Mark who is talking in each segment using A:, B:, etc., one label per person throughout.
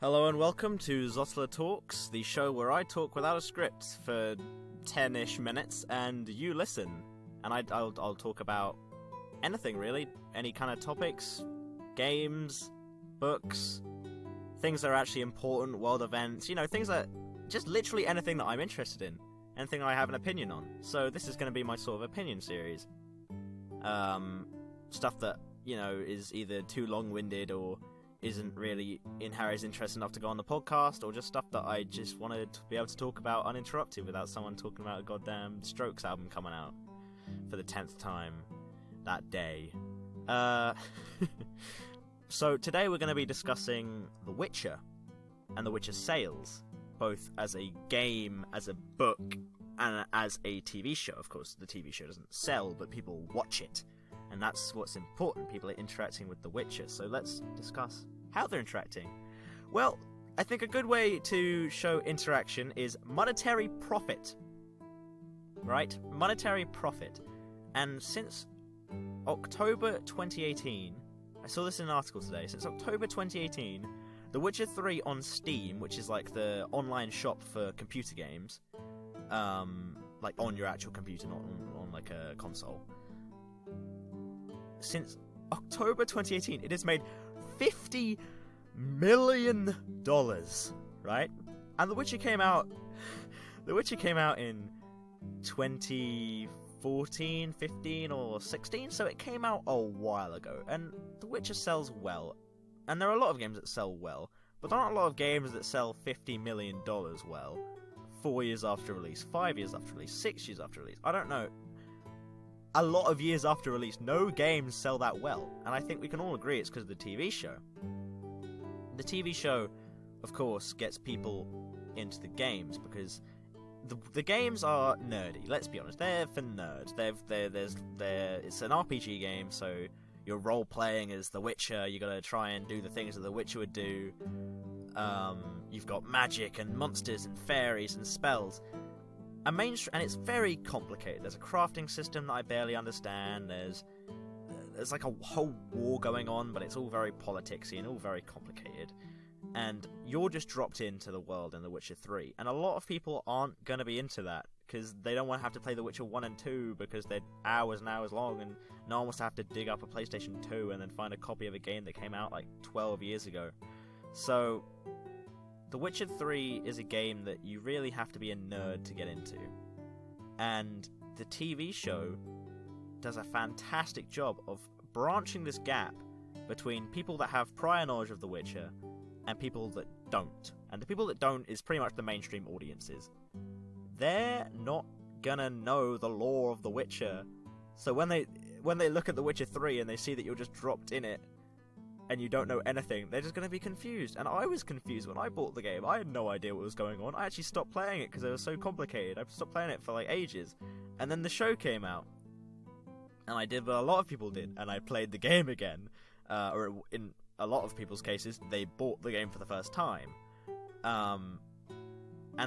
A: Hello and welcome to Zottola Talks, the show where I talk without a script for 10-ish minutes and you listen. And I'll talk about anything really, any kind of topics, games, books, things that are actually important, world events, things that, just literally anything that I'm interested in, anything I have an opinion on. So this is going to be my sort of opinion series. Stuff that, is either too long-winded or isn't really in Harry's interest enough to go on the podcast, or just stuff that I just wanted to be able to talk about uninterrupted without someone talking about a goddamn Strokes album coming out for the 10th time that day. So today we're going to be discussing The Witcher and The Witcher sales, both as a game, as a book, and as a TV show. Of course, the TV show doesn't sell, but people watch it. And that's what's important. People are interacting with The Witcher. So let's discuss how they're interacting. Well, I think a good way to show interaction is monetary profit. Right? Monetary profit. And since October 2018, I saw this in an article today, since October 2018, The Witcher 3 on Steam, which is like the online shop for computer games, like on your actual computer, not on like a console, since October 2018, it has made $50 million, right? And The Witcher came out in 2014, 15, or 16, so it came out a while ago. And The Witcher sells well, and there are a lot of games that sell well, but there aren't a lot of games that sell $50 million well 4 years after release, 5 years after release, 6 years after release. I don't know. A lot of years after release, no games sell that well, and I think we can all agree it's because of the TV show. The TV show, of course, gets people into the games because the games are nerdy. Let's be honest, they're for nerds. It's an RPG game, so you're role playing as The Witcher. You got to try and do the things that The Witcher would do. You've got magic and monsters and fairies and spells. And it's very complicated. There's a crafting system that I barely understand. There's like a whole war going on, but it's all very politicsy and all very complicated. And you're just dropped into the world in The Witcher 3. And a lot of people aren't going to be into that because they don't want to have to play The Witcher 1 and 2 because they're hours and hours long, and no one wants to have to dig up a PlayStation 2 and then find a copy of a game that came out like 12 years ago. So The Witcher 3 is a game that you really have to be a nerd to get into. And the TV show does a fantastic job of branching this gap between people that have prior knowledge of The Witcher and people that don't. And the people that don't is pretty much the mainstream audiences. They're not gonna know the lore of The Witcher. So when they look at The Witcher 3 and they see that you're just dropped in it, and you don't know anything, they're just going to be confused. And I was confused when I bought the game. I had no idea what was going on. I actually stopped playing it because it was so complicated. I stopped playing it for like ages. And then the show came out. And I did what a lot of people did, and I played the game again. Or in a lot of people's cases, they bought the game for the first time. And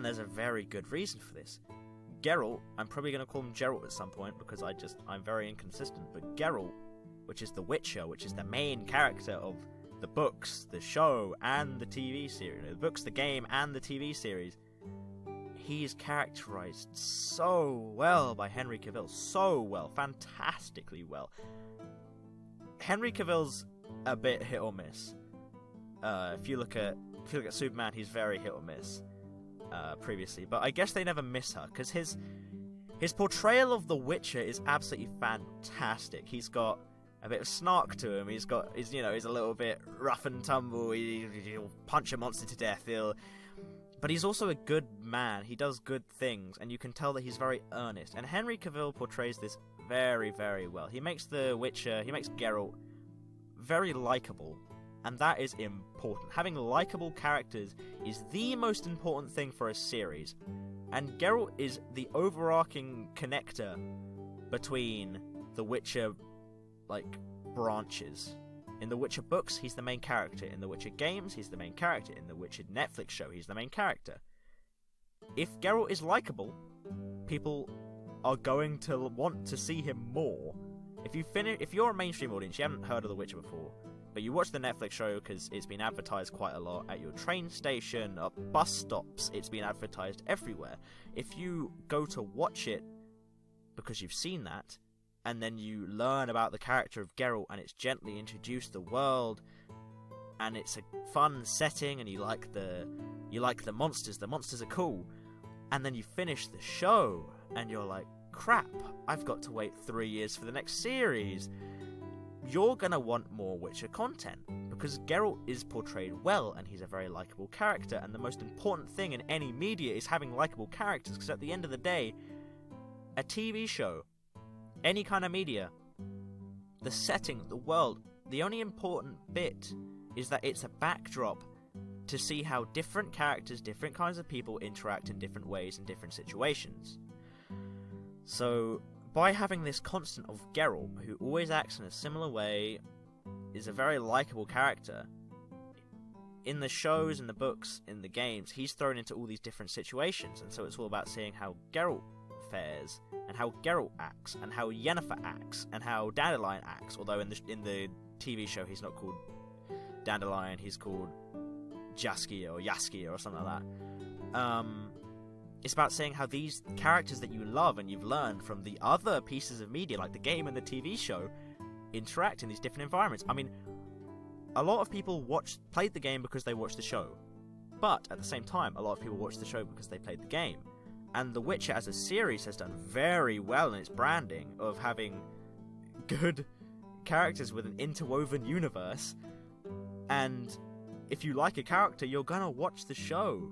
A: there's a very good reason for this. Geralt, I'm probably going to call him Geralt at some point because I'm very inconsistent, but Geralt, which is The Witcher, which is the main character of the books, the show, and the TV series. The books, the game, and the TV series. He is characterized so well by Henry Cavill. So well. Fantastically well. Henry Cavill's a bit hit or miss. If you look at Superman, he's very hit or miss previously. But I guess they never miss her, because his portrayal of The Witcher is absolutely fantastic. He's got a bit of snark to him. He's a little bit rough and tumble. He'll punch a monster to death. But he's also a good man. He does good things, and you can tell that he's very earnest. And Henry Cavill portrays this very, very well. He makes Geralt very likable, and that is important. Having likable characters is the most important thing for a series. And Geralt is the overarching connector between The Witcher branches. In The Witcher books, he's the main character. In The Witcher games, he's the main character. In The Witcher Netflix show, he's the main character. If Geralt is likable, people are going to want to see him more. If you're a mainstream audience, you haven't heard of The Witcher before, But you watch the Netflix show because it's been advertised quite a lot at your train station, at bus stops, it's been advertised everywhere. If you go to watch it because you've seen that, and then you learn about the character of Geralt, and it's gently introduced the world, and it's a fun setting, and you like the monsters are cool, and then you finish the show, and you're like, crap, I've got to wait 3 years for the next series. You're gonna want more Witcher content, because Geralt is portrayed well, and he's a very likeable character, and the most important thing in any media is having likeable characters, because at the end of the day, a TV show, any kind of media, the setting, the world, the only important bit is that it's a backdrop to see how different characters, different kinds of people interact in different ways in different situations. So, by having this constant of Geralt, who always acts in a similar way, is a very likeable character, in the shows, in the books, in the games, he's thrown into all these different situations, and so it's all about seeing how Geralt fares, and how Geralt acts, and how Yennefer acts, and how Dandelion acts, although in the TV show he's not called Dandelion, he's called Jaskia or something like that. It's about saying how these characters that you love and you've learned from the other pieces of media, like the game and the TV show, interact in these different environments. I mean, a lot of people played the game because they watched the show, but at the same time, a lot of people watched the show because they played the game. And The Witcher as a series has done very well in its branding of having good characters with an interwoven universe. And if you like a character, you're gonna watch the show.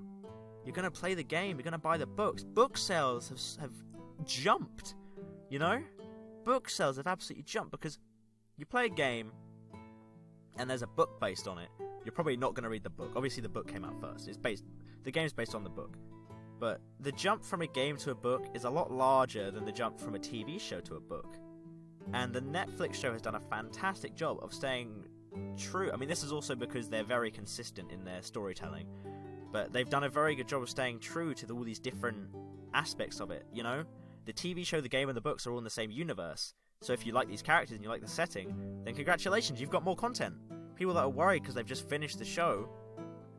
A: You're gonna play the game. You're gonna buy the books. Book sales have jumped. You know, book sales have absolutely jumped because you play a game and there's a book based on it. You're probably not gonna read the book. Obviously, the book came out first. The game's based on the book. But the jump from a game to a book is a lot larger than the jump from a TV show to a book. And the Netflix show has done a fantastic job of staying true. I mean, this is also because they're very consistent in their storytelling. But they've done a very good job of staying true to all these different aspects of it, you know? The TV show, the game, and the books are all in the same universe. So if you like these characters and you like the setting, then congratulations, you've got more content. People that are worried because they've just finished the show,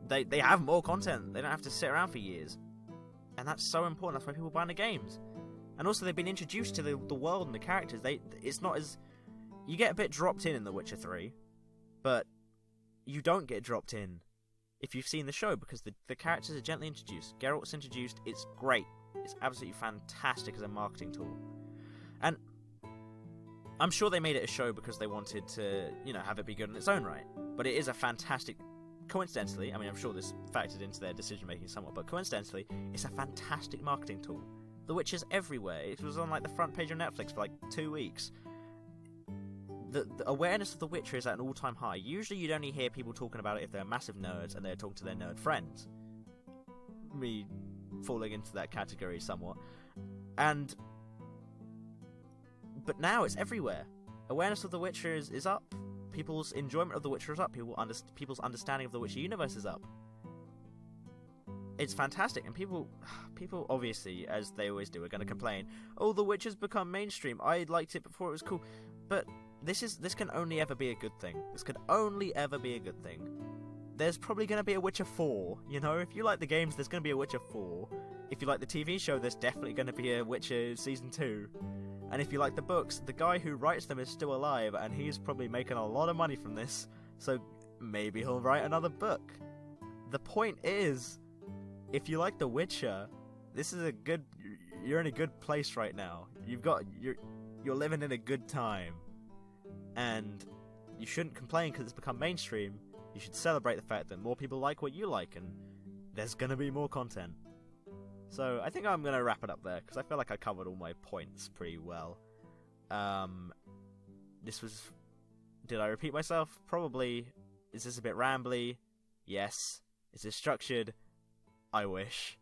A: they have more content. They don't have to sit around for years. And that's so important. That's why people buy the games. And also, they've been introduced to the world and the characters. It's not as... You get a bit dropped in The Witcher 3, but you don't get dropped in if you've seen the show, because the characters are gently introduced. Geralt's introduced. It's great. It's absolutely fantastic as a marketing tool. And I'm sure they made it a show because they wanted to, have it be good in its own right. But it is a fantastic... Coincidentally, I mean, I'm sure this factored into their decision-making somewhat, but coincidentally, it's a fantastic marketing tool. The Witcher's everywhere. It was on, the front page of Netflix for, 2 weeks. The awareness of The Witcher is at an all-time high. Usually you'd only hear people talking about it if they're massive nerds and they're talking to their nerd friends. Me falling into that category somewhat. But now it's everywhere. Awareness of The Witcher is up. People's enjoyment of The Witcher is up. People's understanding of the Witcher universe is up. It's fantastic, and people obviously, as they always do, are going to complain. Oh, The Witcher's become mainstream. I liked it before it was cool, but this can only ever be a good thing. This could only ever be a good thing. There's probably going to be a Witcher 4. If you like the games, there's going to be a Witcher 4. If you like the TV show, there's definitely going to be a Witcher Season 2. And if you like the books, the guy who writes them is still alive, and he's probably making a lot of money from this, so maybe he'll write another book. The point is, if you like The Witcher, this is you're in a good place right now. You're living in a good time. And you shouldn't complain because it's become mainstream. You should celebrate the fact that more people like what you like, and there's gonna be more content. So I think I'm going to wrap it up there, because I feel like I covered all my points pretty well. Did I repeat myself? Probably. Is this a bit rambly? Yes. Is this structured? I wish.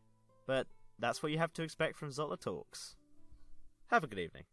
A: But that's what you have to expect from Zottola Talks. Have a good evening.